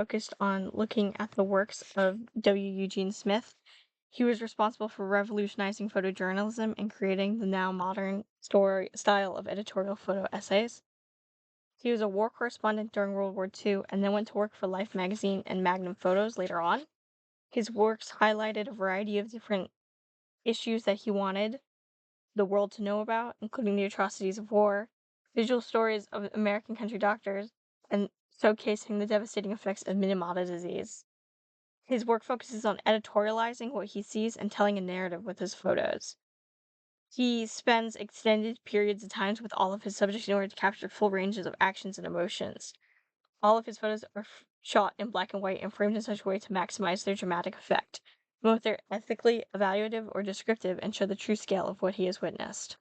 Focused on looking at the works of W. Eugene Smith. He was responsible for revolutionizing photojournalism and creating the now modern story style of editorial photo essays. He was a war correspondent during World War II and then went to work for Life magazine and Magnum Photos later on. His works highlighted a variety of different issues that he wanted the world to know about, including the atrocities of war, visual stories of American country doctors, and showcasing the devastating effects of Minamata disease. His work focuses on editorializing what he sees and telling a narrative with his photos. He spends extended periods of times with all of his subjects in order to capture full ranges of actions and emotions. All of his photos are shot in black and white and framed in such a way to maximize their dramatic effect, both they're ethically evaluative or descriptive and show the true scale of what he has witnessed.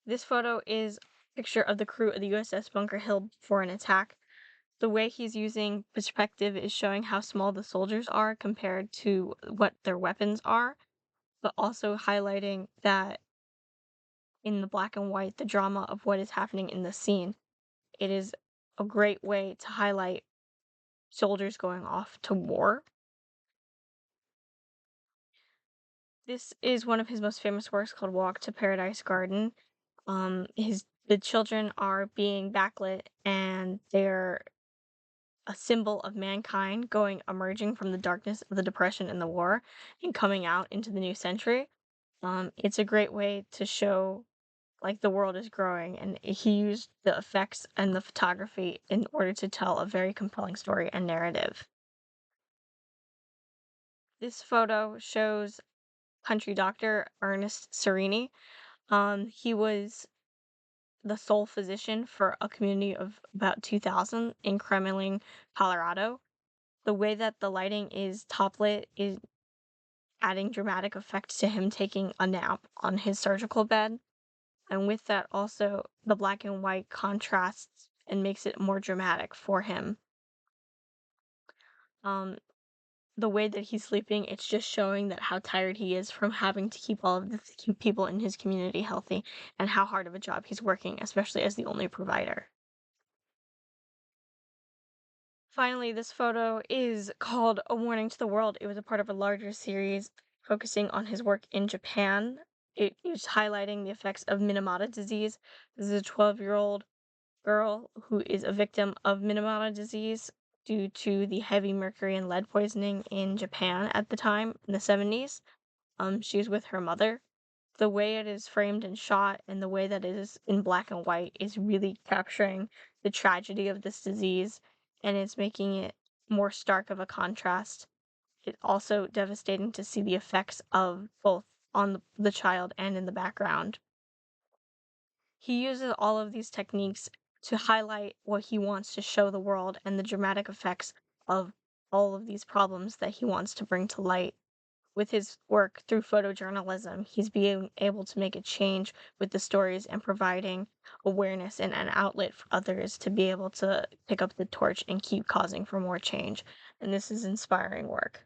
This photo is a picture of the crew of the USS Bunker Hill before an attack. The way he's using perspective is showing how small the soldiers are compared to what their weapons are, but also highlighting that in the black and white, the drama of what is happening in the scene. It is a great way to highlight soldiers going off to war. This is one of his most famous works called Walk to Paradise Garden. The children are being backlit and they're a symbol of mankind emerging from the darkness of the depression and the war and coming out into the new century. It's a great way to show like the world is growing, and he used the effects and the photography in order to tell a very compelling story and narrative. This photo shows country doctor Ernest Serini. He was the sole physician for a community of about 2,000 in Kremling, Colorado. The way that the lighting is top lit is adding dramatic effect to him taking a nap on his surgical bed. And with that, also, the black and white contrasts and makes it more dramatic for him. Um, the way that he's sleeping, it's just showing that how tired he is from having to keep all of the people in his community healthy and how hard of a job he's working, especially as the only provider. Finally, this photo is called A Warning to the World. It was a part of a larger series focusing on his work in Japan. It is highlighting the effects of Minamata disease. This is a 12-year-old girl who is a victim of Minamata disease due to the heavy mercury and lead poisoning in Japan at the time in the 70s. She was with her mother. The way it is framed and shot and the way that it is in black and white is really capturing the tragedy of this disease, and it's making it more stark of a contrast. It's also devastating to see the effects of both on the child and in the background. He uses all of these techniques to highlight what he wants to show the world and the dramatic effects of all of these problems that he wants to bring to light. With his work through photojournalism, he's being able to make a change with the stories and providing awareness and an outlet for others to be able to pick up the torch and keep causing for more change. And this is inspiring work.